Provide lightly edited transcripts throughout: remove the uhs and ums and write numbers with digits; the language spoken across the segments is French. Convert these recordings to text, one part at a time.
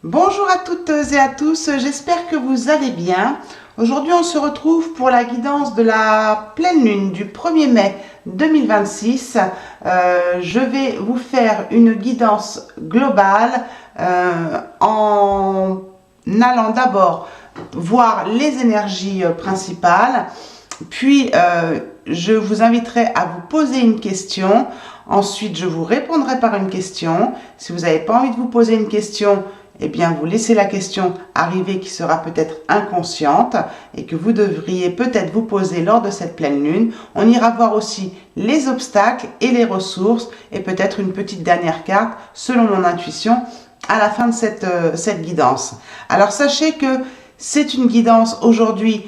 Bonjour à toutes et à tous, j'espère que vous allez bien. Aujourd'hui, on se retrouve pour la guidance de la pleine lune du 1er mai 2026. Je vais vous faire une guidance globale en allant d'abord voir les énergies principales, puis je vous inviterai à vous poser une question. Ensuite, je vous répondrai par une question. Si vous n'avez pas envie de vous poser une question, eh bien, vous laissez la question arriver qui sera peut-être inconsciente et que vous devriez peut-être vous poser lors de cette pleine lune. On ira voir aussi les obstacles et les ressources et peut-être une petite dernière carte selon mon intuition à la fin de cette guidance. Alors, sachez que c'est une guidance aujourd'hui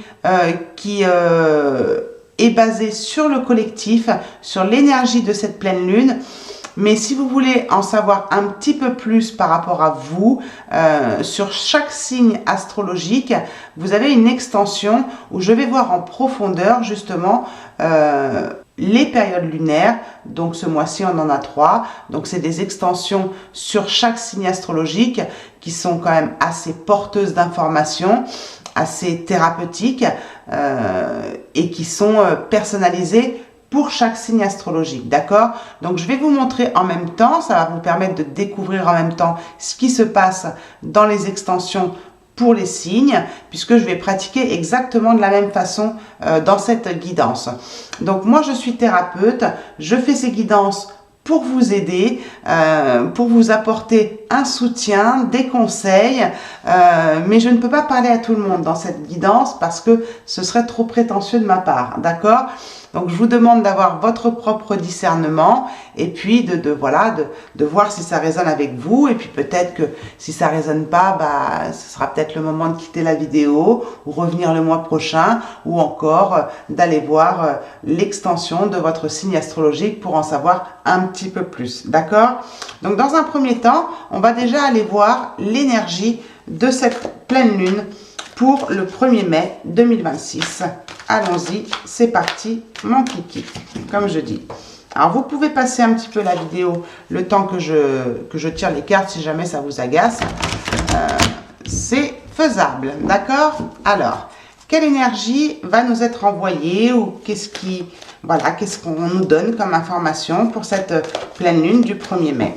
qui est basée sur le collectif, sur l'énergie de cette pleine lune. Mais si vous voulez en savoir un petit peu plus par rapport à vous, sur chaque signe astrologique, vous avez une extension où je vais voir en profondeur justement les périodes lunaires. Donc ce mois-ci, on en a 3. Donc c'est des extensions sur chaque signe astrologique qui sont quand même assez porteuses d'informations, assez thérapeutiques et qui sont personnalisées pour chaque signe astrologique, d'accord? Donc, je vais vous montrer en même temps, ça va vous permettre de découvrir en même temps ce qui se passe dans les extensions pour les signes, puisque je vais pratiquer exactement de la même façon dans cette guidance. Donc, moi, je suis thérapeute, je fais ces guidances pour vous aider, pour vous apporter un soutien, des conseils, mais je ne peux pas parler à tout le monde dans cette guidance parce que ce serait trop prétentieux de ma part, d'accord? Donc, je vous demande d'avoir votre propre discernement et puis de voir si ça résonne avec vous. Et puis peut-être que si ça résonne pas, ce sera peut-être le moment de quitter la vidéo ou revenir le mois prochain ou encore d'aller voir l'extension de votre signe astrologique pour en savoir un petit peu plus. D'accord? Donc, dans un premier temps, on va déjà aller voir l'énergie de cette pleine lune pour le 1er mai 2026. Allons-y, c'est parti, mon kiki, comme je dis. Alors, vous pouvez passer un petit peu la vidéo le temps que je tire les cartes si jamais ça vous agace. C'est faisable, d'accord? Alors, quelle énergie va nous être envoyée ou qu'est-ce qu'on nous donne comme information pour cette pleine lune du 1er mai?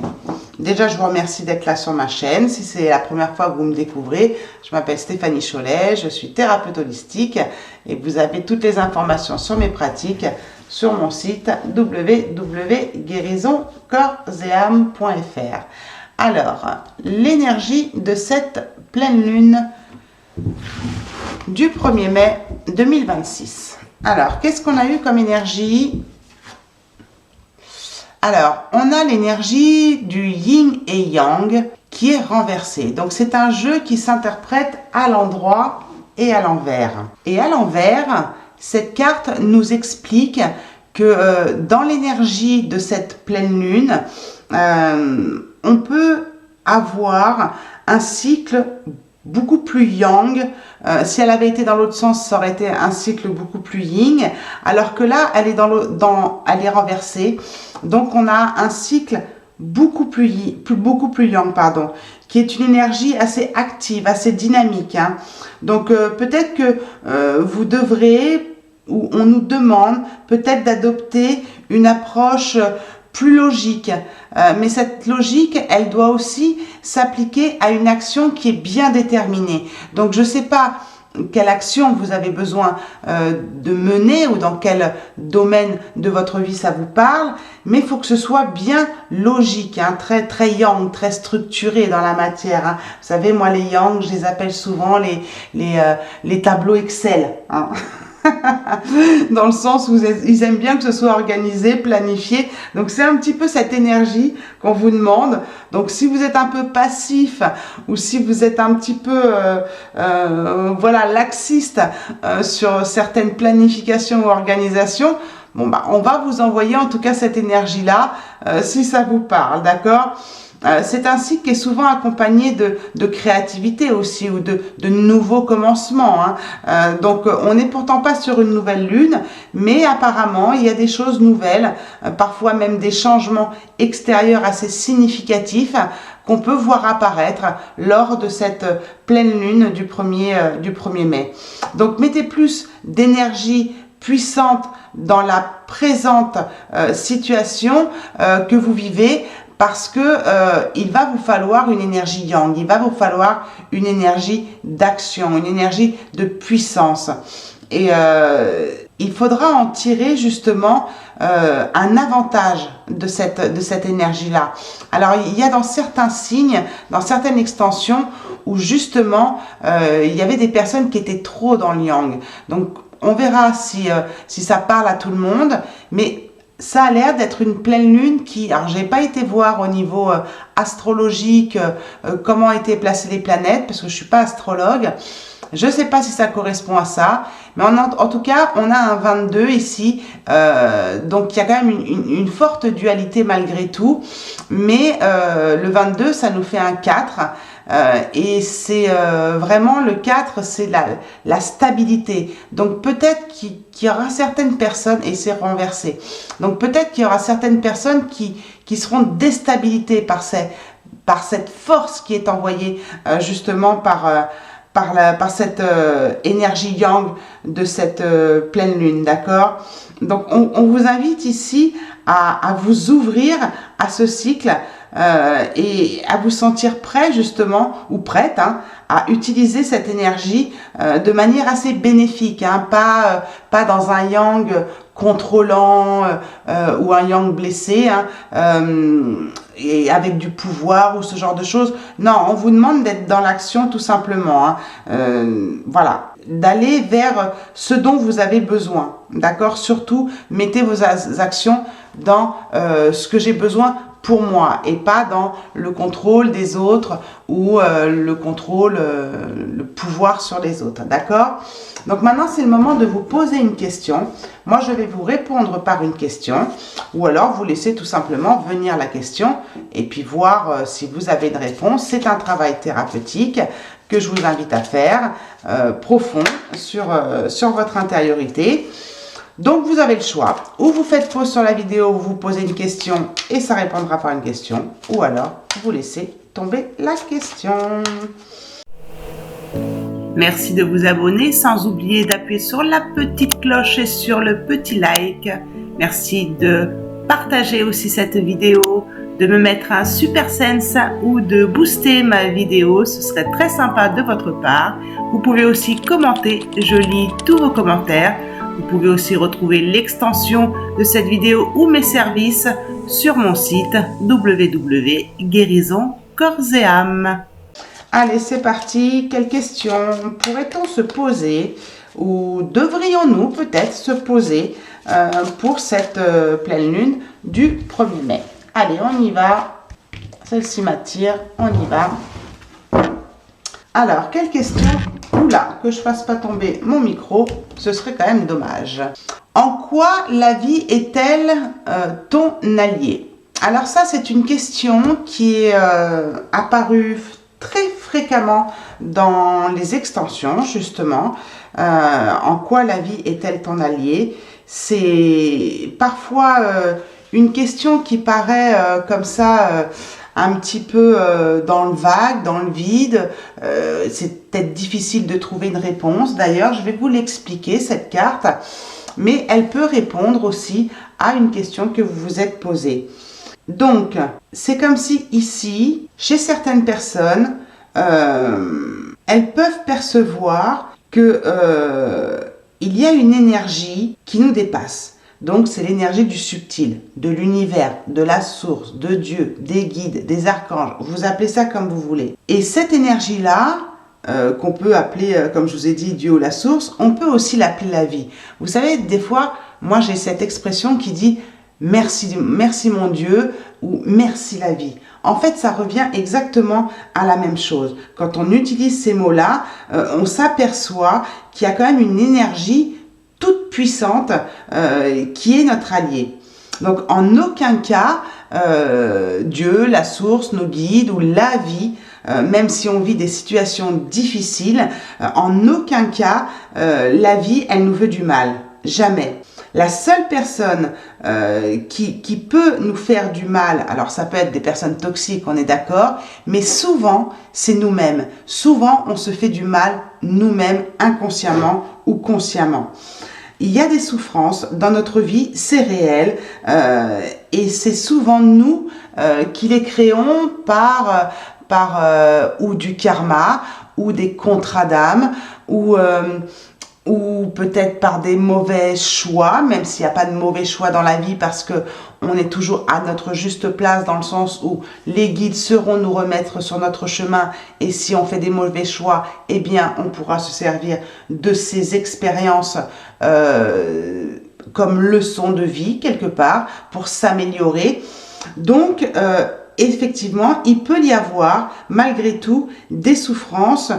Déjà, je vous remercie d'être là sur ma chaîne. Si c'est la première fois que vous me découvrez, je m'appelle Stéphanie Cholet, je suis thérapeute holistique et vous avez toutes les informations sur mes pratiques sur mon site www.guérisoncorpsetam.fr. Alors, l'énergie de cette pleine lune du 1er mai 2026. Alors, qu'est-ce qu'on a eu comme énergie ? Alors, on a l'énergie du yin et yang qui est renversée. Donc, c'est un jeu qui s'interprète à l'endroit et à l'envers. Et à l'envers, cette carte nous explique que dans l'énergie de cette pleine lune, on peut avoir un cycle beaucoup plus yang. Si elle avait été dans l'autre sens, ça aurait été un cycle beaucoup plus yin, alors que là, elle est elle est renversée. Donc, on a un cycle beaucoup plus yang, qui est une énergie assez active, assez dynamique. Hein. Donc, peut-être que vous devrez, ou on nous demande peut-être d'adopter une approche plus logique. Mais cette logique, elle doit aussi s'appliquer à une action qui est bien déterminée. Donc, je ne sais pas quelle action vous avez besoin de mener ou dans quel domaine de votre vie ça vous parle, mais il faut que ce soit bien logique, hein, très, très yang, très structuré dans la matière. Hein. Vous savez, moi, les yang, je les appelle souvent les tableaux Excel. Hein. Dans le sens où ils aiment bien que ce soit organisé, planifié. Donc, c'est un petit peu cette énergie qu'on vous demande. Donc, si vous êtes un peu passif ou si vous êtes un petit peu laxiste sur certaines planifications ou organisations, bon, on va vous envoyer en tout cas cette énergie-là si ça vous parle, d'accord? C'est un cycle qui est souvent accompagné de créativité aussi ou de nouveaux commencements. Donc on n'est pourtant pas sur une nouvelle lune, mais apparemment il y a des choses nouvelles, parfois même des changements extérieurs assez significatifs qu'on peut voir apparaître lors de cette pleine lune du 1er mai. Donc mettez plus d'énergie puissante dans la présente situation que vous vivez, parce que il va vous falloir une énergie yang, il va vous falloir une énergie d'action, une énergie de puissance. Et il faudra en tirer justement un avantage de cette énergie-là. Alors il y a dans certains signes, dans certaines extensions, où justement il y avait des personnes qui étaient trop dans le yang. Donc on verra si ça parle à tout le monde, mais ça a l'air d'être une pleine lune qui, alors j'ai pas été voir au niveau astrologique comment étaient placées les planètes, parce que je suis pas astrologue. Je sais pas si ça correspond à ça, mais en tout cas, on a un 22 ici, donc il y a quand même une forte dualité malgré tout, mais le 22, ça nous fait un 4, et c'est vraiment le 4, c'est la stabilité. Donc peut-être qu'il y aura certaines personnes, et c'est renversé, donc peut-être qu'il y aura certaines personnes qui seront déstabilisées par cette force qui est envoyée justement par cette énergie yang de cette pleine lune, d'accord? Donc on vous invite ici à vous ouvrir à ce cycle et à vous sentir prêt justement, ou prête, à utiliser cette énergie de manière assez bénéfique, pas dans un yang contrôlant ou un yang blessé, et avec du pouvoir ou ce genre de choses. Non, on vous demande d'être dans l'action tout simplement. Voilà, d'aller vers ce dont vous avez besoin, d'accord? Surtout, mettez vos actions dans ce que j'ai besoin pour moi, et pas dans le contrôle des autres ou le contrôle, le pouvoir sur les autres, d'accord? Donc maintenant, c'est le moment de vous poser une question. Moi, je vais vous répondre par une question, ou alors vous laissez tout simplement venir la question et puis voir si vous avez une réponse. C'est un travail thérapeutique que je vous invite à faire, profond, sur votre intériorité. Donc vous avez le choix, ou vous faites pause sur la vidéo, vous posez une question et ça répondra par une question, ou alors vous laissez tomber la question. Merci de vous abonner, sans oublier d'appuyer sur la petite cloche et sur le petit like. Merci de partager aussi cette vidéo, de me mettre un super sense ou de booster ma vidéo, ce serait très sympa de votre part. Vous pouvez aussi commenter, je lis tous vos commentaires. Vous pouvez aussi retrouver l'extension de cette vidéo ou mes services sur mon site www.guérisoncorps-et-âme. Allez, c'est parti. Quelles questions pourrait-on se poser, ou devrions-nous peut-être se poser pour cette pleine lune du 1er mai? Allez, on y va. Celle-ci m'attire. On y va. Alors, quelle question? Oula, que je fasse pas tomber mon micro, ce serait quand même dommage. En quoi la vie est-elle ton allié? Alors ça, c'est une question qui est apparue très fréquemment dans les extensions, justement. En quoi la vie est-elle ton allié? C'est parfois une question qui paraît comme ça... un petit peu dans le vague, dans le vide. C'est peut-être difficile de trouver une réponse. D'ailleurs, je vais vous l'expliquer, cette carte, mais elle peut répondre aussi à une question que vous vous êtes posée. Donc, c'est comme si ici, chez certaines personnes, elles peuvent percevoir que il y a une énergie qui nous dépasse. Donc, c'est l'énergie du subtil, de l'univers, de la source, de Dieu, des guides, des archanges. Vous appelez ça comme vous voulez. Et cette énergie-là, qu'on peut appeler, comme je vous ai dit, Dieu ou la source, on peut aussi l'appeler la vie. Vous savez, des fois, moi, j'ai cette expression qui dit « merci mon Dieu » ou « merci la vie ». En fait, ça revient exactement à la même chose. Quand on utilise ces mots-là, on s'aperçoit qu'il y a quand même une énergie toute puissante qui est notre allié. Donc en aucun cas Dieu, la source, nos guides ou la vie, même si on vit des situations difficiles, en aucun cas la vie, elle nous veut du mal. Jamais. La seule personne qui peut nous faire du mal, alors ça peut être des personnes toxiques, on est d'accord, mais souvent, c'est nous-mêmes. Souvent, on se fait du mal nous-mêmes, inconsciemment ou consciemment. Il y a des souffrances dans notre vie, c'est réel, et c'est souvent nous qui les créons par ou du karma, ou des contrats d'âme, ou peut-être par des mauvais choix, même s'il n'y a pas de mauvais choix dans la vie parce que on est toujours à notre juste place dans le sens où les guides sauront nous remettre sur notre chemin et si on fait des mauvais choix, eh bien on pourra se servir de ces expériences comme leçon de vie quelque part pour s'améliorer. Donc effectivement, il peut y avoir, malgré tout, des souffrances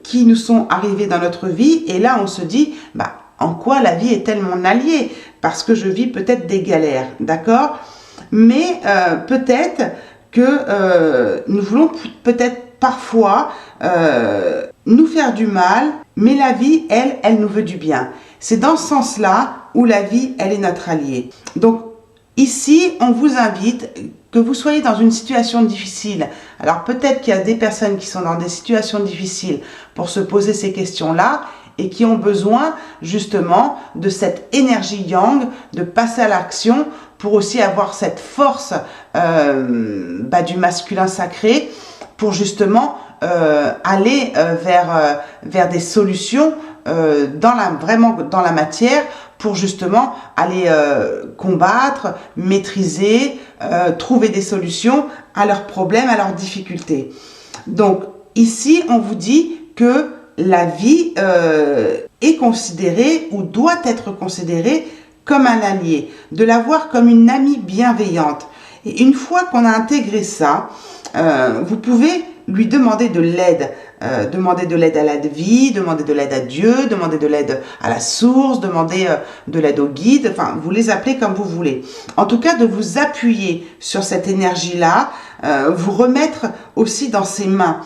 qui nous sont arrivées dans notre vie. Et là, on se dit, bah, en quoi la vie est-elle mon allié? Parce que je vis peut-être des galères, d'accord? Mais peut-être que nous voulons peut-être parfois nous faire du mal, mais la vie, elle nous veut du bien. C'est dans ce sens-là où la vie, elle est notre allié. Donc, ici, on vous invite, que vous soyez dans une situation difficile. Alors peut-être qu'il y a des personnes qui sont dans des situations difficiles pour se poser ces questions-là et qui ont besoin justement de cette énergie yang, de passer à l'action pour aussi avoir cette force du masculin sacré pour justement aller vers des solutions vraiment dans la matière pour justement aller combattre, maîtriser, trouver des solutions à leurs problèmes, à leurs difficultés. Donc ici, on vous dit que la vie est considérée ou doit être considérée comme un allié, de la voir comme une amie bienveillante. Et une fois qu'on a intégré ça, vous pouvez lui demander de l'aide. Demander de l'aide à la vie, demander de l'aide à Dieu, demander de l'aide à la source, demander de l'aide au guide, enfin, vous les appelez comme vous voulez. En tout cas, de vous appuyer sur cette énergie-là, vous remettre aussi dans ses mains.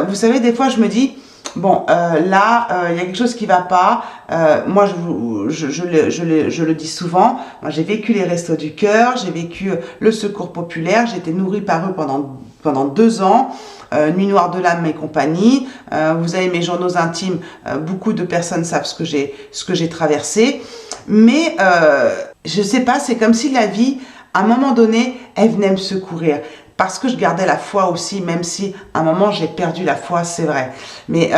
Vous savez, des fois, je me dis, bon, là, il y a quelque chose qui va pas. Moi, je le dis souvent. Moi, j'ai vécu les Restos du Cœur, j'ai vécu le Secours Populaire, j'ai été nourrie par eux pendant 2 ans. Nuit Noire de l'âme et compagnie. Vous avez mes journaux intimes. Beaucoup de personnes savent ce que j'ai traversé. Mais je sais pas, c'est comme si la vie, à un moment donné, elle venait me secourir. Parce que je gardais la foi aussi, même si à un moment j'ai perdu la foi, c'est vrai. Mais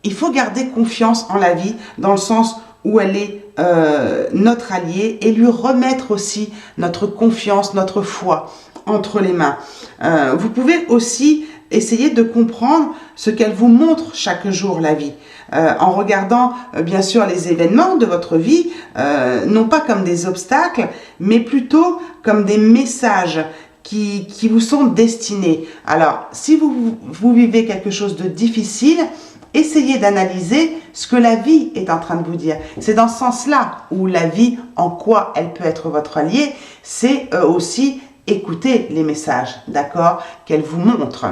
il faut garder confiance en la vie, dans le sens où elle est notre allié, et lui remettre aussi notre confiance, notre foi entre les mains. Vous pouvez aussi essayer de comprendre ce qu'elle vous montre chaque jour, la vie, en regardant bien sûr les événements de votre vie, non pas comme des obstacles, mais plutôt comme des messages qui vous sont destinés. Alors, si vous vivez quelque chose de difficile, essayez d'analyser ce que la vie est en train de vous dire. C'est dans ce sens-là où la vie, en quoi elle peut être votre allié, c'est aussi écoutez les messages, d'accord, qu'elle vous montre.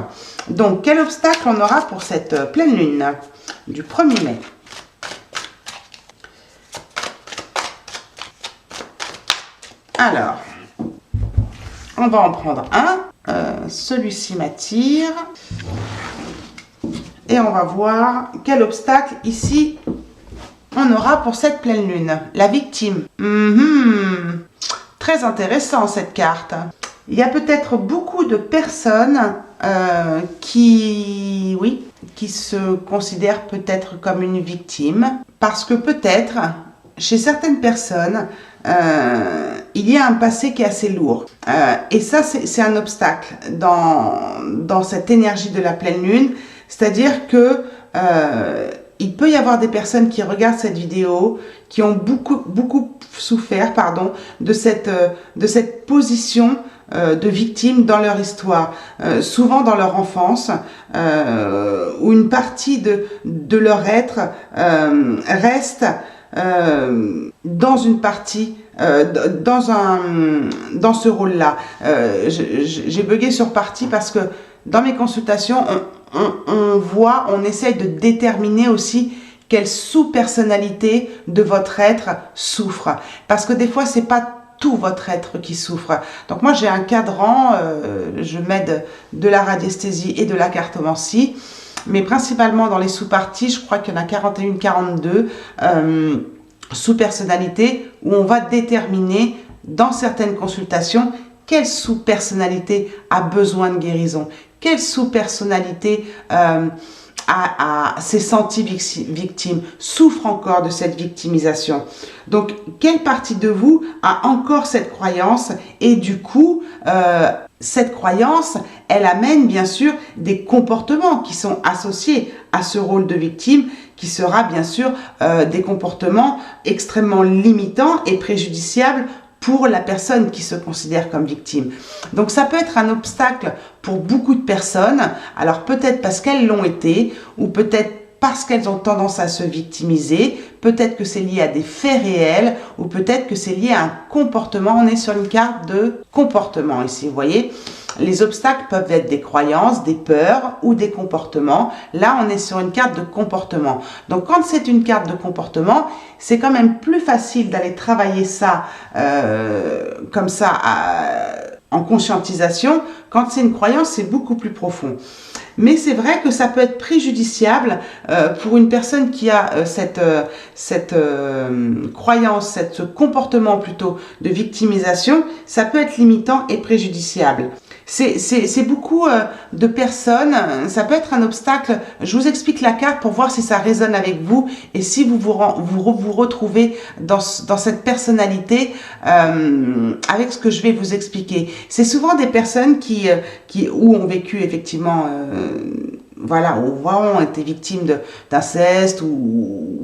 Donc, quel obstacle on aura pour cette pleine lune du 1er mai? Alors, on va en prendre un. Celui-ci m'attire. Et on va voir quel obstacle ici on aura pour cette pleine lune. La victime. Très intéressant cette carte. Il y a peut-être beaucoup de personnes qui se considèrent peut-être comme une victime parce que peut-être chez certaines personnes il y a un passé qui est assez lourd et ça c'est un obstacle dans cette énergie de la pleine lune, c'est-à-dire que il peut y avoir des personnes qui regardent cette vidéo qui ont beaucoup souffert de cette position de victimes dans leur histoire, souvent dans leur enfance, où une partie de leur être reste dans une partie dans ce rôle-là. J'ai bugué sur partie parce que dans mes consultations, on essaye de déterminer aussi quelle sous-personnalité de votre être souffre. Parce que des fois, c'est pas tout votre être qui souffre. Donc moi, j'ai un cadran, je mets de la radiesthésie et de la cartomancie, mais principalement dans les sous-parties, je crois qu'il y en a 41, 42 sous-personnalités où on va déterminer dans certaines consultations quelle sous-personnalité a besoin de guérison, quelle sous-personnalité s'est sentie victime, souffre encore de cette victimisation. Donc, quelle partie de vous a encore cette croyance et du coup, cette croyance, elle amène bien sûr des comportements qui sont associés à ce rôle de victime, qui sera bien sûr des comportements extrêmement limitants et préjudiciables pour la personne qui se considère comme victime. Donc ça peut être un obstacle pour beaucoup de personnes, alors peut-être parce qu'elles l'ont été, ou peut-être parce qu'elles ont tendance à se victimiser, peut-être que c'est lié à des faits réels, ou peut-être que c'est lié à un comportement. On est sur une carte de comportement ici, vous voyez. Les obstacles peuvent être des croyances, des peurs ou des comportements. Là, on est sur une carte de comportement. Donc, quand c'est une carte de comportement, c'est quand même plus facile d'aller travailler ça comme ça en conscientisation. Quand c'est une croyance, c'est beaucoup plus profond. Mais c'est vrai que ça peut être préjudiciable pour une personne qui a cette croyance, ce comportement plutôt de victimisation. Ça peut être limitant et préjudiciable. C'est beaucoup de personnes, ça peut être un obstacle. Je vous explique la carte pour voir si ça résonne avec vous et si vous vous retrouvez dans cette personnalité avec ce que je vais vous expliquer. C'est souvent des personnes qui ont vécu effectivement voilà, ou ont été victimes d'inceste ou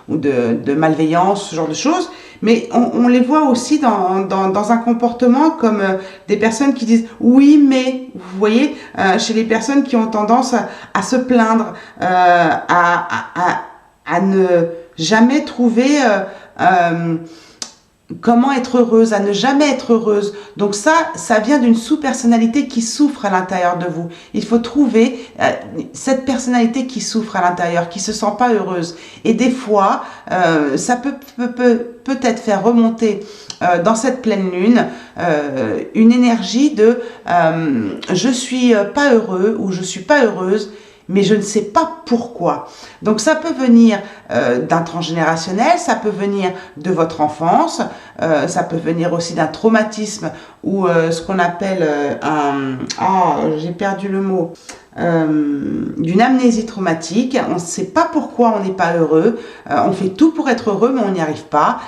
de malveillance, ce genre de choses. Mais on les voit aussi dans un comportement comme des personnes qui disent oui mais, vous voyez, chez les personnes qui ont tendance à se plaindre, à ne jamais trouver comment être heureuse, à ne jamais être heureuse. Donc ça vient d'une sous-personnalité qui souffre à l'intérieur de vous. Il faut trouver cette personnalité qui souffre à l'intérieur, qui se sent pas heureuse. Et des fois, ça peut-être faire remonter dans cette pleine lune une énergie de je suis pas heureux ou je suis pas heureuse, mais je ne sais pas pourquoi. Donc ça peut venir d'un transgénérationnel, ça peut venir de votre enfance, ça peut venir aussi d'un traumatisme ou ce qu'on appelle j'ai perdu le mot, d'une amnésie traumatique. On ne sait pas pourquoi on n'est pas heureux, on fait tout pour être heureux mais on n'y arrive pas.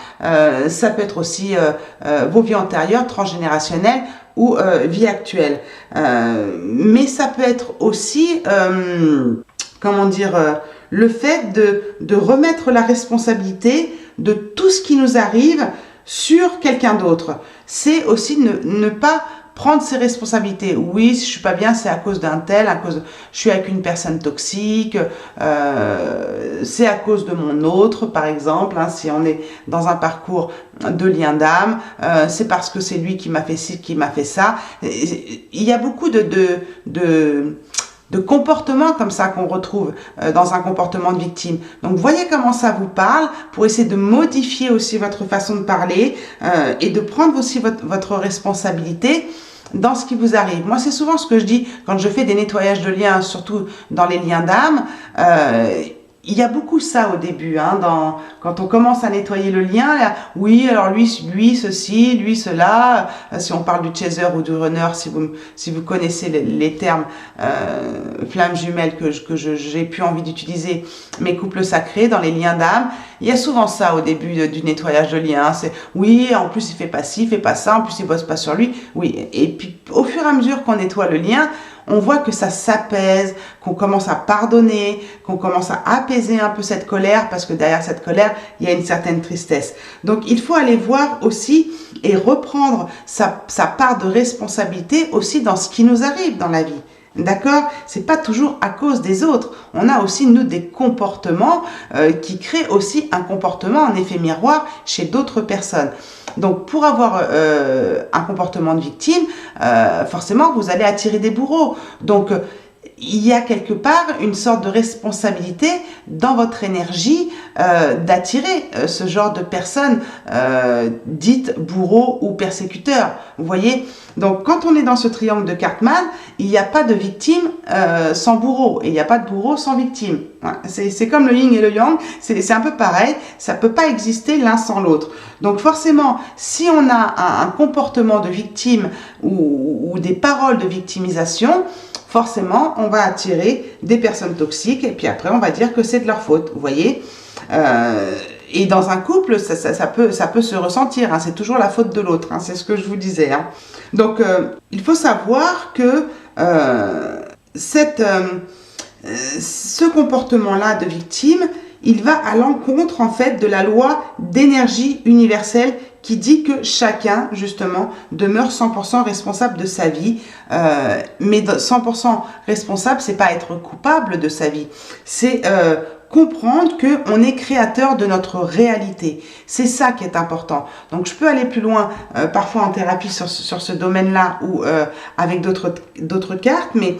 Ça peut être aussi vos vies antérieures, transgénérationnelles, ou vie actuelle. Mais ça peut être aussi, le fait de remettre la responsabilité de tout ce qui nous arrive sur quelqu'un d'autre. C'est aussi ne pas prendre ses responsabilités. Oui, si je suis pas bien, c'est à cause d'un tel, je suis avec une personne toxique, c'est à cause de mon autre, par exemple, hein, si on est dans un parcours de lien d'âme, c'est parce que c'est lui qui m'a fait ci, qui m'a fait ça. Il y a beaucoup de comportements comme ça qu'on retrouve dans un comportement de victime. Donc voyez comment ça vous parle pour essayer de modifier aussi votre façon de parler et de prendre aussi votre responsabilité dans ce qui vous arrive. Moi, c'est souvent ce que je dis quand je fais des nettoyages de liens, surtout dans les liens d'âme. Il y a beaucoup ça au début, hein, quand on commence à nettoyer le lien, là, oui, alors lui ceci, lui cela, si on parle du chaser ou du runner, si vous connaissez les termes flammes jumelles que j'ai plus envie d'utiliser, mes couples sacrés dans les liens d'âme, il y a souvent ça au début du nettoyage de lien, c'est oui, en plus il fait pas ci, il fait pas ça, en plus il bosse pas sur lui, oui, et puis au fur et à mesure qu'on nettoie le lien, on voit que ça s'apaise, qu'on commence à pardonner, qu'on commence à apaiser un peu cette colère, parce que derrière cette colère, il y a une certaine tristesse. Donc, il faut aller voir aussi et reprendre sa part de responsabilité aussi dans ce qui nous arrive dans la vie. D'accord? C'est pas toujours à cause des autres. On a aussi, nous, des comportements qui créent aussi un comportement en effet miroir chez d'autres personnes. Donc, pour avoir un comportement de victime, forcément, vous allez attirer des bourreaux. Donc, il y a quelque part une sorte de responsabilité dans votre énergie d'attirer ce genre de personnes dites bourreaux ou persécuteurs. Vous voyez? Donc, quand on est dans ce triangle de Cartman, il n'y a pas de victime sans bourreau et il n'y a pas de bourreau sans victime. C'est comme le yin et le yang, c'est un peu pareil, ça ne peut pas exister l'un sans l'autre. Donc forcément, si on a un comportement de victime ou des paroles de victimisation, forcément, on va attirer des personnes toxiques et puis après, on va dire que c'est de leur faute, vous voyez. Et dans un couple, ça peut se ressentir, hein, c'est toujours la faute de l'autre, hein, c'est ce que je vous disais. Hein. Donc, il faut savoir que ce comportement-là de victime, il va à l'encontre en fait de la loi d'énergie universelle qui dit que chacun, justement, demeure 100% responsable de sa vie. Mais 100% responsable, c'est pas être coupable de sa vie. C'est comprendre qu'on est créateur de notre réalité. C'est ça qui est important. Donc, je peux aller plus loin, parfois en thérapie sur ce domaine-là ou avec d'autres cartes, mais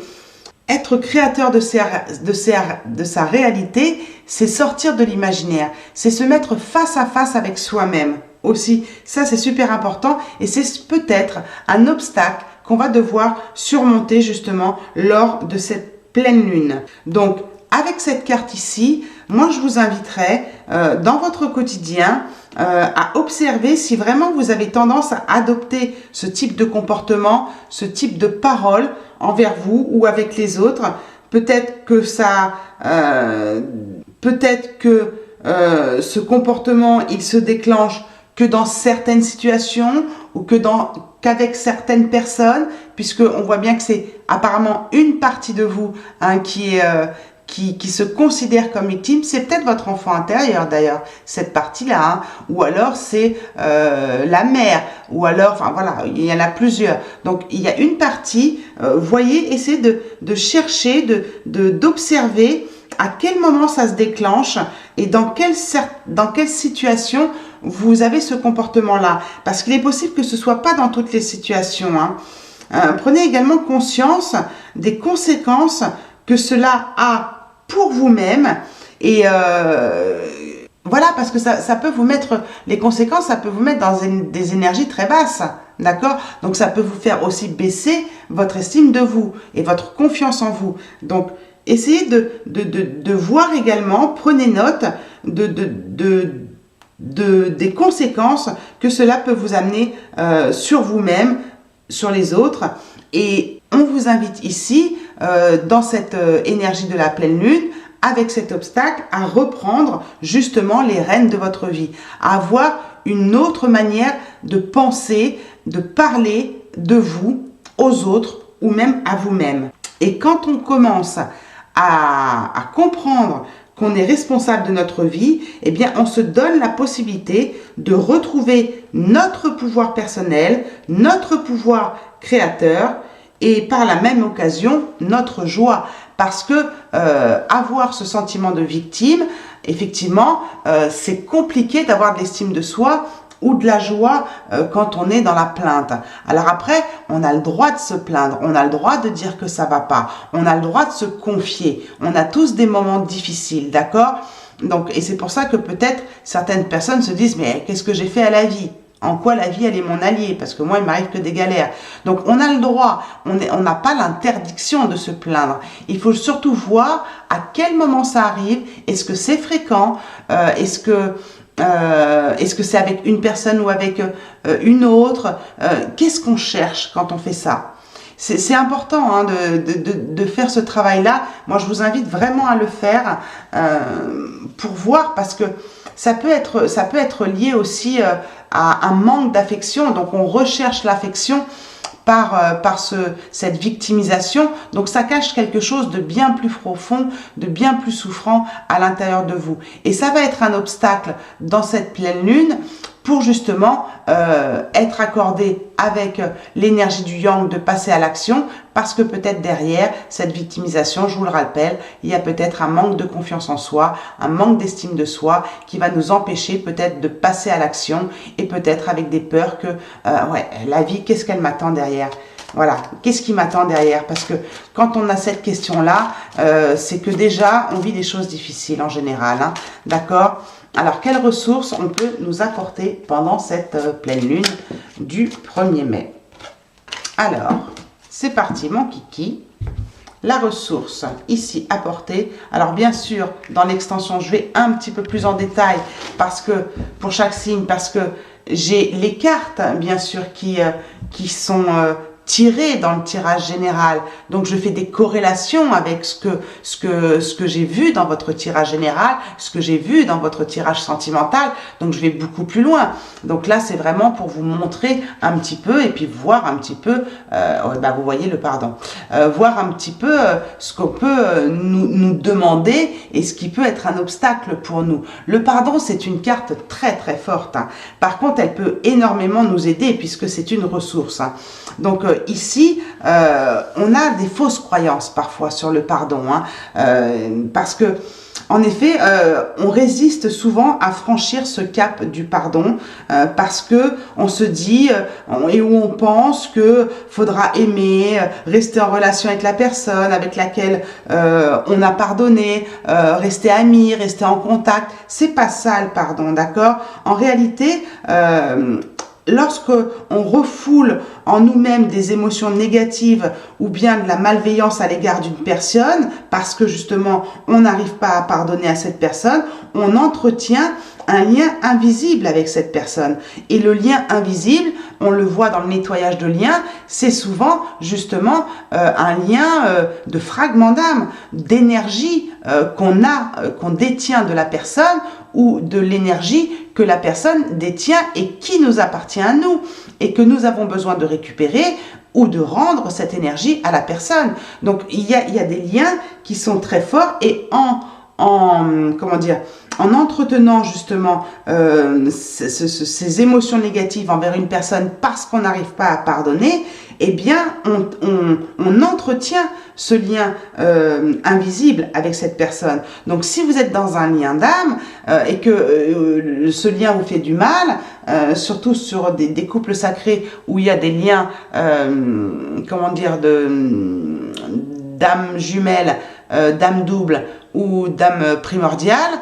être créateur de sa réalité, c'est sortir de l'imaginaire. C'est se mettre face à face avec soi-même aussi. Ça, c'est super important et c'est peut-être un obstacle qu'on va devoir surmonter justement lors de cette pleine lune. Donc, avec cette carte ici, moi, je vous inviterai dans votre quotidien à observer si vraiment vous avez tendance à adopter ce type de comportement, ce type de parole envers vous ou avec les autres. Peut-être que ce comportement, il se déclenche que dans certaines situations ou qu'avec certaines personnes, puisque on voit bien que c'est apparemment une partie de vous qui se considère comme victime. C'est peut-être votre enfant intérieur d'ailleurs, cette partie-là, hein, ou alors c'est la mère, ou alors, enfin voilà, il y en a plusieurs. Donc il y a une partie, voyez, essayez de chercher, d'observer à quel moment ça se déclenche et dans quelle situation vous avez ce comportement-là. Parce qu'il est possible que ce ne soit pas dans toutes les situations. Hein. Prenez également conscience des conséquences que cela a pour vous-même et voilà, parce que ça peut vous mettre, les conséquences, ça peut vous mettre dans des énergies très basses, d'accord? Donc ça peut vous faire aussi baisser votre estime de vous et votre confiance en vous. Donc essayez de voir également, prenez note des conséquences que cela peut vous amener sur vous-même, sur les autres. Et on vous invite ici, dans cette énergie de la pleine lune, avec cet obstacle, à reprendre justement les rênes de votre vie, à avoir une autre manière de penser, de parler de vous aux autres ou même à vous-même. Et quand on commence à comprendre qu'on est responsable de notre vie, eh bien, on se donne la possibilité de retrouver notre pouvoir personnel, notre pouvoir créateur et par la même occasion, notre joie. Parce que avoir ce sentiment de victime, effectivement, c'est compliqué d'avoir de l'estime de soi ou de la joie quand on est dans la plainte. Alors après, on a le droit de se plaindre, on a le droit de dire que ça va pas, on a le droit de se confier, on a tous des moments difficiles, d'accord? Donc, et c'est pour ça que peut-être certaines personnes se disent, mais qu'est-ce que j'ai fait à la vie? En quoi la vie, elle est mon allié? Parce que moi, il m'arrive que des galères. Donc, on a le droit, on n'a pas l'interdiction de se plaindre. Il faut surtout voir à quel moment ça arrive, est-ce que c'est fréquent, est-ce que c'est avec une personne ou avec une autre? Qu'est-ce qu'on cherche quand on fait ça? C'est important hein, de faire ce travail-là. Moi, je vous invite vraiment à le faire pour voir, parce que ça peut être lié aussi à un manque d'affection. Donc, on recherche l'affection par cette victimisation. Donc, ça cache quelque chose de bien plus profond, de bien plus souffrant à l'intérieur de vous. Et ça va être un obstacle dans cette pleine lune pour justement être accordé avec l'énergie du yang de passer à l'action, parce que peut-être derrière cette victimisation, je vous le rappelle, il y a peut-être un manque de confiance en soi, un manque d'estime de soi qui va nous empêcher peut-être de passer à l'action, et peut-être avec des peurs que ouais, la vie, qu'est-ce qu'elle m'attend derrière? Voilà, qu'est-ce qui m'attend derrière? Parce que quand on a cette question-là, c'est que déjà, on vit des choses difficiles en général, hein, d'accord? Alors, quelles ressources on peut nous apporter pendant cette pleine lune du 1er mai? Alors, c'est parti, mon kiki. La ressource ici apportée. Alors, bien sûr, dans l'extension, je vais un petit peu plus en détail parce que pour chaque signe, parce que j'ai les cartes, bien sûr, qui sont tirées dans le tirage général. Donc, je fais des corrélations avec ce que j'ai vu dans votre tirage général, ce que j'ai vu dans votre tirage sentimental. Donc, je vais beaucoup plus loin. Donc là, c'est vraiment pour vous montrer un petit peu et puis voir un petit peu, bah, vous voyez le pardon, voir un petit peu ce qu'on peut nous demander et ce qui peut être un obstacle pour nous. Le pardon, c'est une carte très très forte, hein. Par contre, elle peut énormément nous aider puisque c'est une ressource, hein. Donc ici, on a des fausses croyances parfois sur le pardon, hein, parce que en effet, on résiste souvent à franchir ce cap du pardon parce que on se dit et où on pense que faudra aimer, rester en relation avec la personne avec laquelle on a pardonné, rester amis, rester en contact. C'est pas ça le pardon, d'accord? En réalité, lorsque on refoule en nous-mêmes des émotions négatives ou bien de la malveillance à l'égard d'une personne, parce que justement on n'arrive pas à pardonner à cette personne, on entretient un lien invisible avec cette personne. Et le lien invisible, on le voit dans le nettoyage de liens, c'est souvent justement un lien de fragment d'âme, d'énergie qu'on détient de la personne ou de l'énergie que la personne détient et qui nous appartient à nous et que nous avons besoin de récupérer ou de rendre cette énergie à la personne. Donc il y a des liens qui sont très forts et comment dire, en entretenant justement ces émotions négatives envers une personne parce qu'on n'arrive pas à pardonner, eh bien on entretient ce lien invisible avec cette personne. Donc si vous êtes dans un lien d'âme et que ce lien vous fait du mal, surtout sur des couples sacrés où il y a des liens, comment dire, d'âme jumelle, d'âme double ou d'âme primordiale,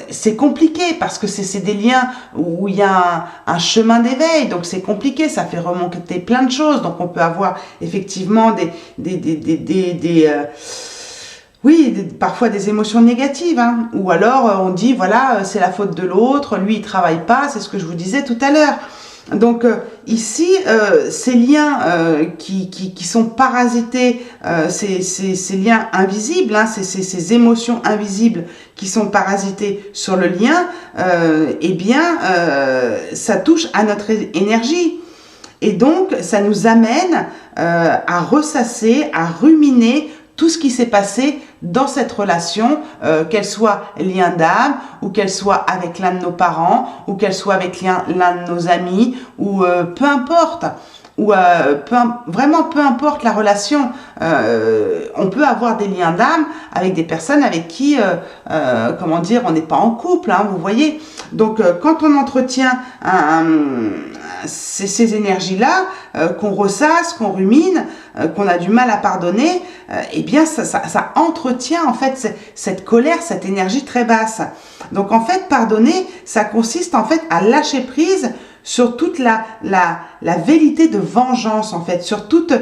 c'est compliqué parce que c'est des liens où il y a un chemin d'éveil, donc c'est compliqué, ça fait remonter plein de choses, donc on peut avoir effectivement parfois des émotions négatives, hein. Ou alors on dit voilà, c'est la faute de l'autre, lui il travaille pas, c'est ce que je vous disais tout à l'heure. Donc ici, ces liens qui sont parasités, ces liens invisibles, hein, ces émotions invisibles qui sont parasitées sur le lien, eh bien, ça touche à notre énergie. Et donc, ça nous amène à ressasser, à ruminer tout ce qui s'est passé dans cette relation, qu'elle soit lien d'âme, ou qu'elle soit avec l'un de nos parents, ou qu'elle soit avec l'un de nos amis, ou peu importe, ou vraiment peu importe la relation, on peut avoir des liens d'âme avec des personnes avec qui, comment dire, on n'est pas en couple, hein, vous voyez. Donc quand on entretient ces énergies-là, qu'on ressasse, qu'on rumine, qu'on a du mal à pardonner, eh bien ça entretient en fait cette colère, cette énergie très basse. Donc en fait, pardonner, ça consiste en fait à lâcher prise sur toute la vérité de vengeance, en fait, sur toute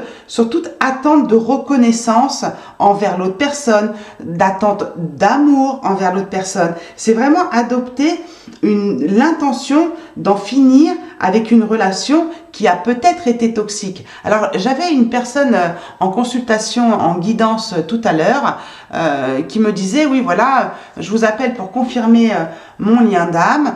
attente de reconnaissance envers l'autre personne, d'attente d'amour envers l'autre personne. C'est vraiment adopter l'intention d'en finir avec une relation qui a peut-être été toxique. Alors, j'avais une personne en consultation, en guidance tout à l'heure, qui me disait, oui, voilà, je vous appelle pour confirmer mon lien d'âme,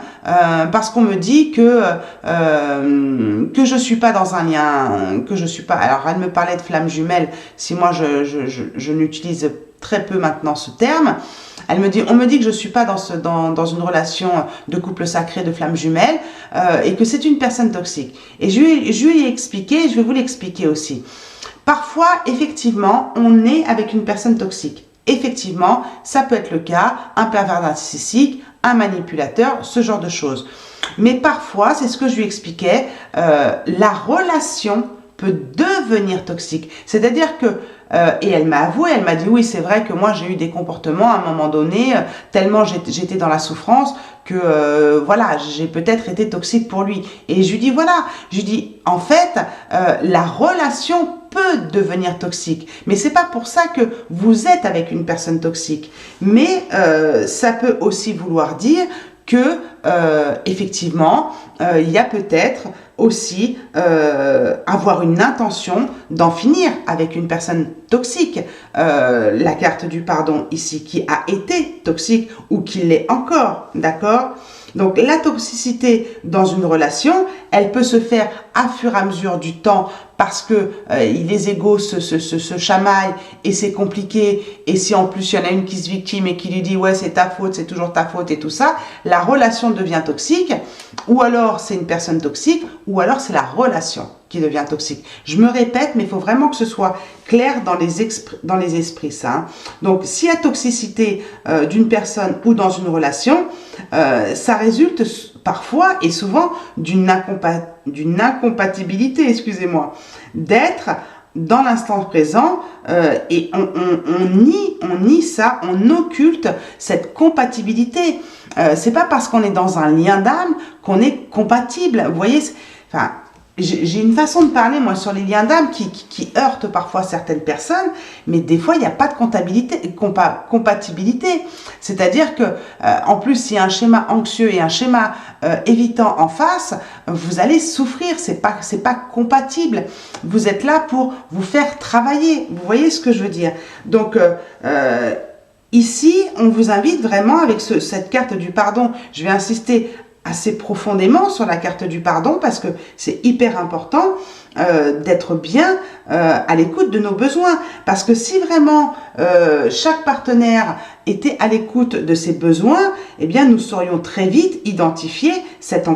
parce qu'on me dit que je suis pas dans un lien, que je suis pas... Alors, elle me parlait de flamme jumelle, si moi, je n'utilise très peu maintenant ce terme. On me dit que je suis pas dans une relation de couple sacré, de flamme jumelle, et que c'est une personne toxique. Et je lui ai expliqué, je vais vous l'expliquer aussi. Parfois, effectivement, on est avec une personne toxique. Effectivement, ça peut être le cas, un pervers narcissique, un manipulateur, ce genre de choses. Mais parfois, c'est ce que je lui expliquais, la relation peut devenir toxique. C'est-à-dire que, et elle m'a avoué, elle m'a dit oui, c'est vrai que moi j'ai eu des comportements à un moment donné, tellement j'étais dans la souffrance que voilà, j'ai peut-être été toxique pour lui. Et je lui dis voilà, je lui dis en fait, la relation peut devenir toxique, mais c'est pas pour ça que vous êtes avec une personne toxique. Mais ça peut aussi vouloir dire que effectivement, il y a peut-être aussi avoir une intention d'en finir avec une personne toxique. La carte du pardon ici qui a été toxique ou qui l'est encore, d'accord? Donc la toxicité dans une relation, elle peut se faire à fur et à mesure du temps parce que les égos se chamaillent et c'est compliqué. Et si en plus il y en a une qui se victime et qui lui dit ouais c'est ta faute, c'est toujours ta faute et tout ça, la relation devient toxique. Ou alors c'est une personne toxique, ou alors c'est la relation qui devient toxique. Je me répète, mais il faut vraiment que ce soit clair dans les esprits, ça. Hein. Donc, s'il y a toxicité d'une personne ou dans une relation, ça résulte parfois et souvent d'une incompatibilité, excusez-moi, d'être dans l'instant présent et on nie ça, on occulte cette compatibilité. C'est pas parce qu'on est dans un lien d'âme qu'on est compatible. Vous voyez, enfin, j'ai une façon de parler, moi, sur les liens d'âme qui heurte parfois certaines personnes, mais des fois, il n'y a pas de compatibilité. C'est-à-dire que, en plus, s'il y a un schéma anxieux et un schéma évitant en face, vous allez souffrir, c'est pas compatible. Vous êtes là pour vous faire travailler. Vous voyez ce que je veux dire? Donc, ici, on vous invite vraiment avec cette carte du pardon. Je vais insister assez profondément sur la carte du pardon parce que c'est hyper important d'être bien à l'écoute de nos besoins. Parce que si vraiment chaque partenaire était à l'écoute de ses besoins, eh bien nous saurions très vite identifier cette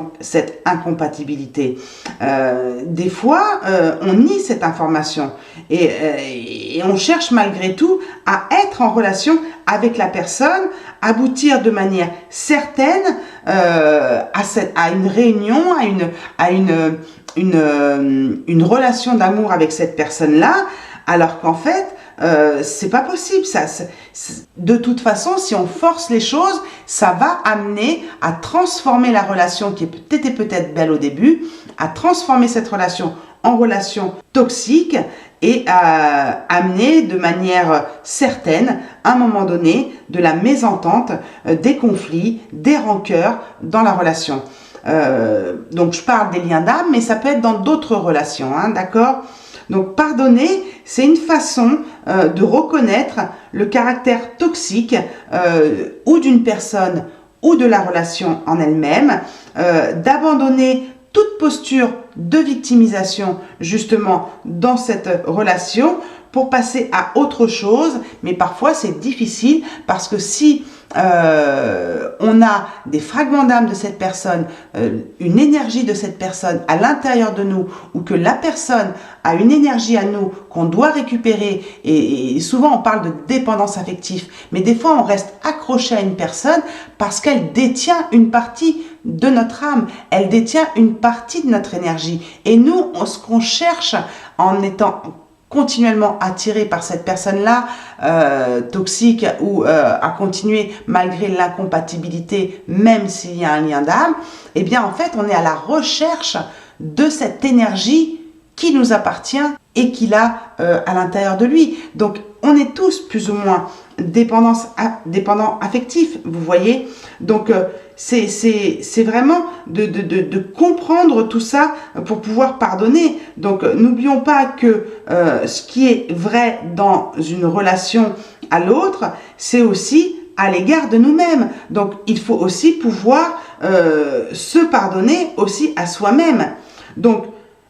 incompatibilité. Des fois, on nie cette information et on cherche malgré tout à être en relation avec la personne, aboutir de manière certaine à une réunion, à une relation d'amour avec cette personne-là, alors qu'en fait, c'est pas possible. De toute façon, si on force les choses, ça va amener à transformer la relation qui était peut-être belle au début, à transformer cette relation en relation toxique et à amener de manière certaine, à un moment donné, de la mésentente, des conflits, des rancœurs dans la relation. Donc je parle des liens d'âme, mais ça peut être dans d'autres relations, hein, d'accord? Donc pardonner, c'est une façon de reconnaître le caractère toxique ou d'une personne ou de la relation en elle-même, d'abandonner toute posture de victimisation justement dans cette relation pour passer à autre chose. Mais parfois c'est difficile parce que si on a des fragments d'âme de cette personne, une énergie de cette personne à l'intérieur de nous, ou que la personne a une énergie à nous qu'on doit récupérer, et souvent on parle de dépendance affective, mais des fois on reste accroché à une personne parce qu'elle détient une partie de notre âme, elle détient une partie de notre énergie, et nous, ce qu'on cherche en étant continuellement attiré par cette personne-là, toxique, ou à continuer malgré l'incompatibilité, même s'il y a un lien d'âme, eh bien en fait on est à la recherche de cette énergie qui nous appartient et qu'il a à l'intérieur de lui. Donc on est tous plus ou moins dépendants affectifs, vous voyez. Donc c'est vraiment de comprendre tout ça pour pouvoir pardonner. Donc n'oublions pas que ce qui est vrai dans une relation à l'autre, c'est aussi à l'égard de nous-mêmes. Donc il faut aussi pouvoir se pardonner aussi à soi-même. Donc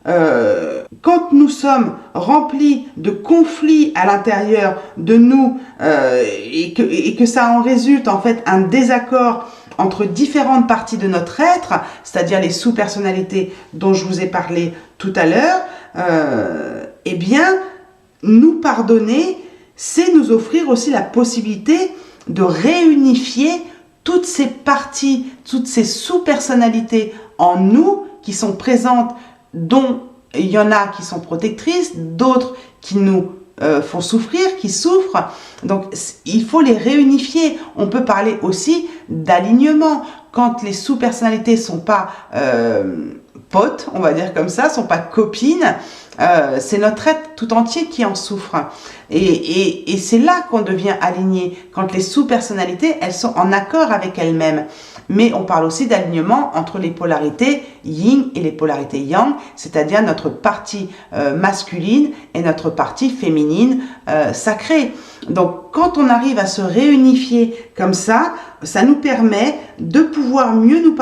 quand nous sommes remplis de conflits à l'intérieur de nous et que ça en résulte en fait un désaccord entre différentes parties de notre être, c'est-à-dire les sous-personnalités dont je vous ai parlé tout à l'heure, eh bien, nous pardonner, c'est nous offrir aussi la possibilité de réunifier toutes ces parties, toutes ces sous-personnalités en nous qui sont présentes, dont il y en a qui sont protectrices, d'autres qui nous font souffrir, qui souffrent. Donc, il faut les réunifier. On peut parler aussi d'alignement. Quand les sous-personnalités sont pas potes, on va dire comme ça, sont pas copines, c'est notre être tout entier qui en souffre. Et c'est là qu'on devient aligné, quand les sous-personnalités, elles sont en accord avec elles-mêmes. Mais on parle aussi d'alignement entre les polarités yin et les polarités yang, c'est-à-dire notre partie masculine et notre partie féminine sacrée. Donc, quand on arrive à se réunifier comme ça nous permet de pouvoir mieux nous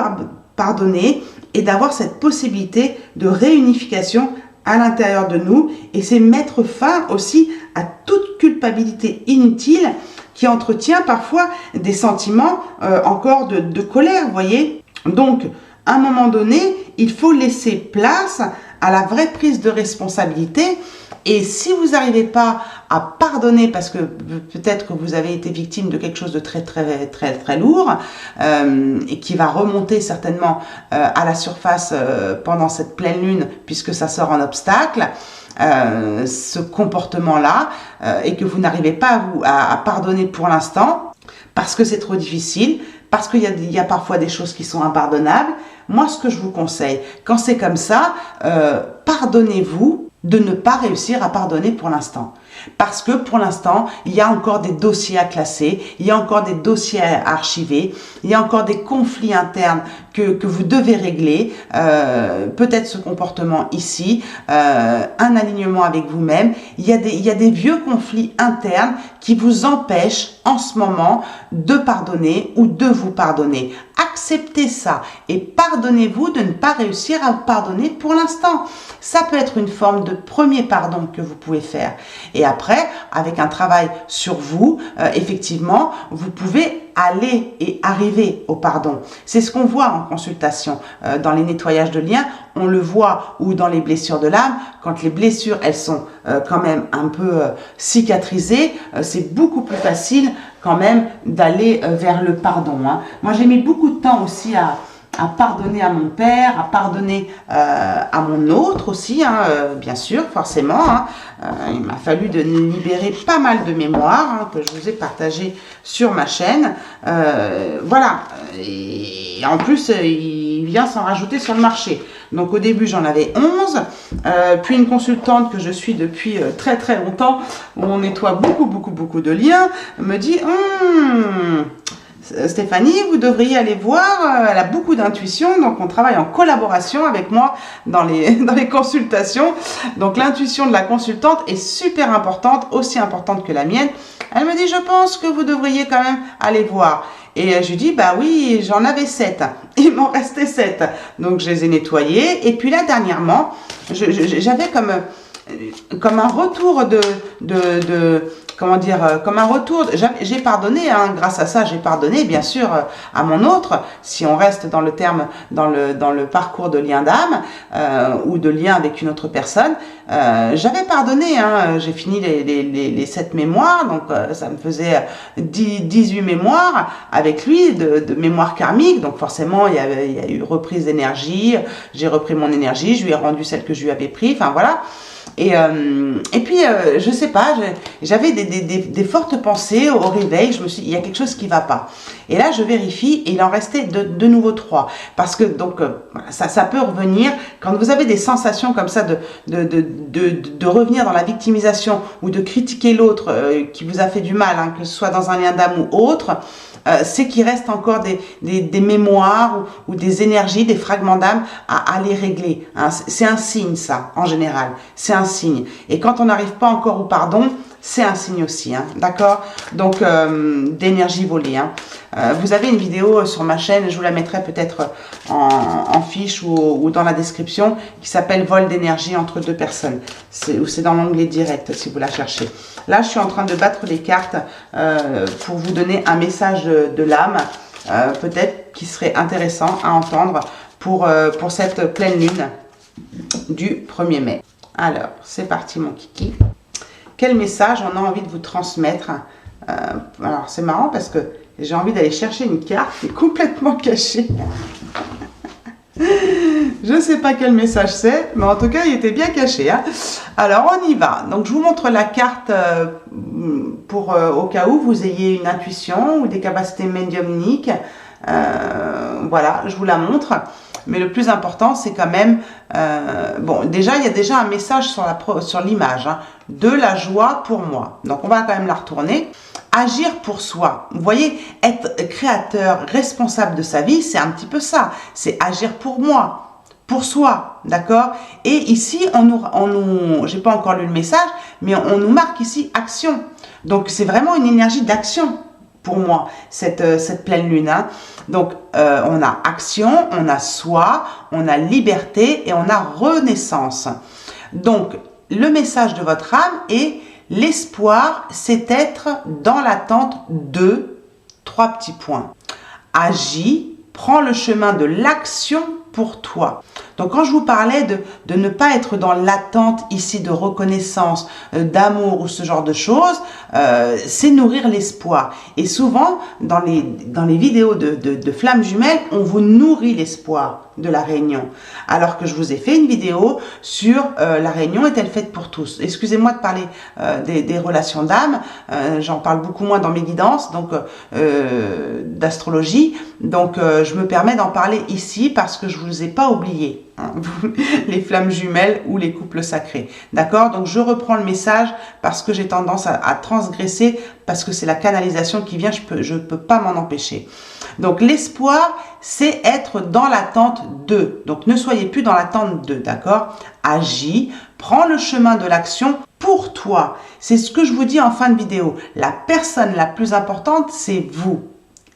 pardonner et d'avoir cette possibilité de réunification à l'intérieur de nous, et c'est mettre fin aussi à toute culpabilité inutile qui entretient parfois des sentiments encore de colère, vous voyez. Donc, à un moment donné, il faut laisser place à la vraie prise de responsabilité. Et si vous n'arrivez pas à pardonner parce que peut-être que vous avez été victime de quelque chose de très lourd et qui va remonter certainement à la surface pendant cette pleine lune puisque ça sort en obstacle, ce comportement-là et que vous n'arrivez pas à pardonner pour l'instant parce que c'est trop difficile, parce qu'il y a parfois des choses qui sont impardonnables, moi ce que je vous conseille, quand c'est comme ça, pardonnez-vous de ne pas réussir à pardonner pour l'instant. Parce que pour l'instant, il y a encore des dossiers à classer, il y a encore des dossiers à archiver, il y a encore des conflits internes que vous devez régler, peut-être ce comportement ici, un alignement avec vous-même. Il y a des vieux conflits internes qui vous empêchent en ce moment de pardonner ou de vous pardonner. Acceptez ça et pardonnez-vous de ne pas réussir à pardonner pour l'instant. Ça peut être une forme de premier pardon que vous pouvez faire. Et après, avec un travail sur vous, effectivement, vous pouvez aller et arriver au pardon. C'est ce qu'on voit en consultation. Dans les nettoyages de liens, on le voit, ou dans les blessures de l'âme, quand les blessures, elles sont quand même un peu cicatrisées, c'est beaucoup plus facile quand même d'aller vers le pardon. Moi, j'ai mis beaucoup de temps aussi à pardonner à mon père, à pardonner à mon autre aussi, bien sûr, forcément. Il m'a fallu de libérer pas mal de mémoires que je vous ai partagées sur ma chaîne. Voilà. Et en plus, il vient s'en rajouter sur le marché. Donc au début, j'en avais 11. Puis une consultante que je suis depuis très longtemps, où on nettoie beaucoup de liens, me dit Stéphanie, vous devriez aller voir, elle a beaucoup d'intuition, donc on travaille en collaboration avec moi dans les consultations. Donc l'intuition de la consultante est super importante, aussi importante que la mienne. Elle me dit, je pense que vous devriez quand même aller voir. Et je lui dis, bah oui, j'en avais 7. Il m'en restait 7. Donc je les ai nettoyés. Et puis là, dernièrement, j'avais comme un retour comment dire, comme un retour, j'ai pardonné, grâce à ça, j'ai pardonné, bien sûr, à mon autre, si on reste dans le terme, dans le parcours de lien d'âme, ou de lien avec une autre personne, j'avais pardonné, j'ai fini les 7 mémoires, donc ça me faisait 18 mémoires avec lui, de mémoire karmique, donc forcément, il y a eu reprise d'énergie, j'ai repris mon énergie, je lui ai rendu celle que je lui avais prise, enfin voilà. Et puis, je sais pas, j'avais des fortes pensées au réveil, je me suis dit, il y a quelque chose qui va pas. Et là, je vérifie et il en restait de nouveau 3. Parce que, donc, ça peut revenir, quand vous avez des sensations comme ça de revenir dans la victimisation ou de critiquer l'autre qui vous a fait du mal, que ce soit dans un lien d'âme ou autre, c'est qu'il reste encore des mémoires ou des énergies, des fragments d'âme à les régler. C'est un signe, ça, en général. C'est un signe. Et quand on n'arrive pas encore au pardon, c'est un signe aussi, hein, d'accord? Donc, d'énergie volée. Hein. Vous avez une vidéo sur ma chaîne, je vous la mettrai peut-être en fiche ou dans la description, qui s'appelle Vol d'énergie entre deux personnes. C'est dans l'onglet direct si vous la cherchez. Là, je suis en train de battre les cartes pour vous donner un message de l'âme, peut-être qui serait intéressant à entendre pour cette pleine lune du 1er mai. Alors, c'est parti mon kiki. Quel message on a envie de vous transmettre? Alors, c'est marrant parce que j'ai envie d'aller chercher une carte qui est complètement cachée. Je ne sais pas quel message c'est, mais en tout cas, il était bien caché. Hein. Alors, on y va. Donc, je vous montre la carte pour au cas où vous ayez une intuition ou des capacités médiumniques. Voilà, je vous la montre. Mais le plus important, c'est quand même... bon, déjà, il y a déjà un message sur l'image. Hein, de la joie pour moi. Donc, on va quand même la retourner. Agir pour soi. Vous voyez, être créateur, responsable de sa vie, c'est un petit peu ça. C'est agir pour moi, pour soi, d'accord? Et ici, j'ai pas encore lu le message, mais on nous marque ici action. Donc, c'est vraiment une énergie d'action pour moi, cette pleine lune. Hein. Donc, on a action, on a soi, on a liberté et on a renaissance. Donc, le message de votre âme est l'espoir, c'est être dans l'attente de 3 petits points. Agis, prends le chemin de l'action pour toi. Donc quand je vous parlais de ne pas être dans l'attente ici de reconnaissance, d'amour ou ce genre de choses, c'est nourrir l'espoir. Et souvent, dans les vidéos de flammes jumelles, on vous nourrit l'espoir de la réunion. Alors que je vous ai fait une vidéo sur la réunion est-elle faite pour tous. Excusez-moi de parler des relations d'âme, j'en parle beaucoup moins dans mes guidances, donc d'astrologie. Donc je me permets d'en parler ici parce que je ne vous ai pas oublié. Hein, les flammes jumelles ou les couples sacrés. D'accord? Donc je reprends le message parce que j'ai tendance à transgresser, parce que c'est la canalisation qui vient, je peux pas m'en empêcher. Donc l'espoir, c'est être dans l'attente de. Donc ne soyez plus dans l'attente de, d'accord? Agis, prends le chemin de l'action pour toi. C'est ce que je vous dis en fin de vidéo. La personne la plus importante, c'est vous.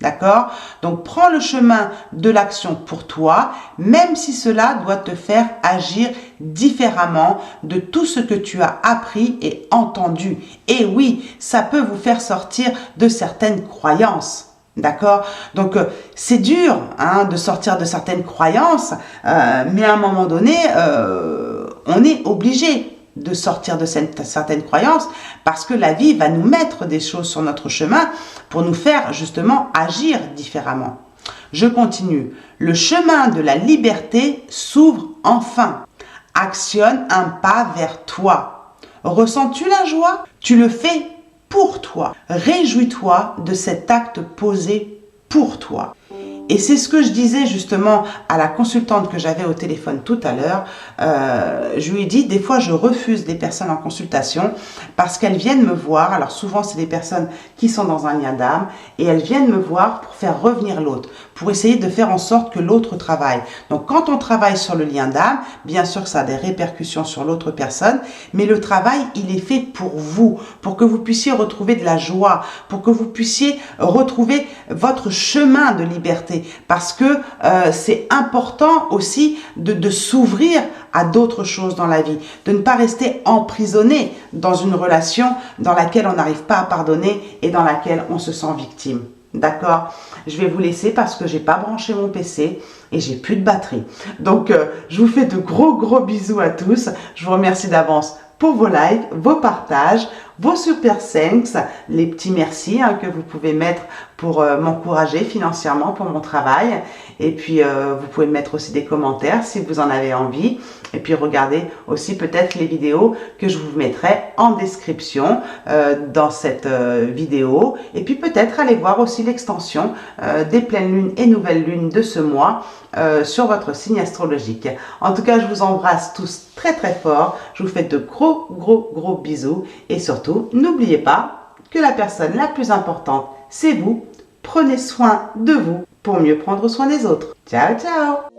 D'accord? Donc, prends le chemin de l'action pour toi, même si cela doit te faire agir différemment de tout ce que tu as appris et entendu. Et oui, ça peut vous faire sortir de certaines croyances. D'accord? Donc, c'est dur hein, de sortir de certaines croyances, mais à un moment donné, on est obligé de sortir de certaines croyances parce que la vie va nous mettre des choses sur notre chemin pour nous faire justement agir différemment. Je continue. Le chemin de la liberté s'ouvre enfin. Actionne un pas vers toi. Ressens-tu la joie? Tu le fais pour toi. Réjouis-toi de cet acte posé pour toi. Et c'est ce que je disais justement à la consultante que j'avais au téléphone tout à l'heure. Je lui ai dit, des fois je refuse des personnes en consultation parce qu'elles viennent me voir. Alors souvent c'est des personnes qui sont dans un lien d'âme et elles viennent me voir pour faire revenir l'autre, pour essayer de faire en sorte que l'autre travaille. Donc quand on travaille sur le lien d'âme, bien sûr que ça a des répercussions sur l'autre personne, mais le travail il est fait pour vous, pour que vous puissiez retrouver de la joie, pour que vous puissiez retrouver votre chemin de liberté. Parce que c'est important aussi de s'ouvrir à d'autres choses dans la vie, de ne pas rester emprisonné dans une relation dans laquelle on n'arrive pas à pardonner et dans laquelle on se sent victime. D'accord? Je vais vous laisser parce que j'ai pas branché mon PC et j'ai plus de batterie. Donc, je vous fais de gros bisous à tous. Je vous remercie d'avance pour vos likes, vos partages, vos super thanks, les petits merci hein, que vous pouvez mettre pour m'encourager financièrement pour mon travail. Et puis, vous pouvez mettre aussi des commentaires si vous en avez envie. Et puis, regardez aussi peut-être les vidéos que je vous mettrai en description dans cette vidéo. Et puis, peut-être aller voir aussi l'extension des pleines lunes et nouvelles lunes de ce mois sur votre signe astrologique. En tout cas, je vous embrasse tous très fort. Je vous fais de gros bisous. Et surtout, n'oubliez pas que la personne la plus importante, c'est vous. Prenez soin de vous pour mieux prendre soin des autres. Ciao, ciao!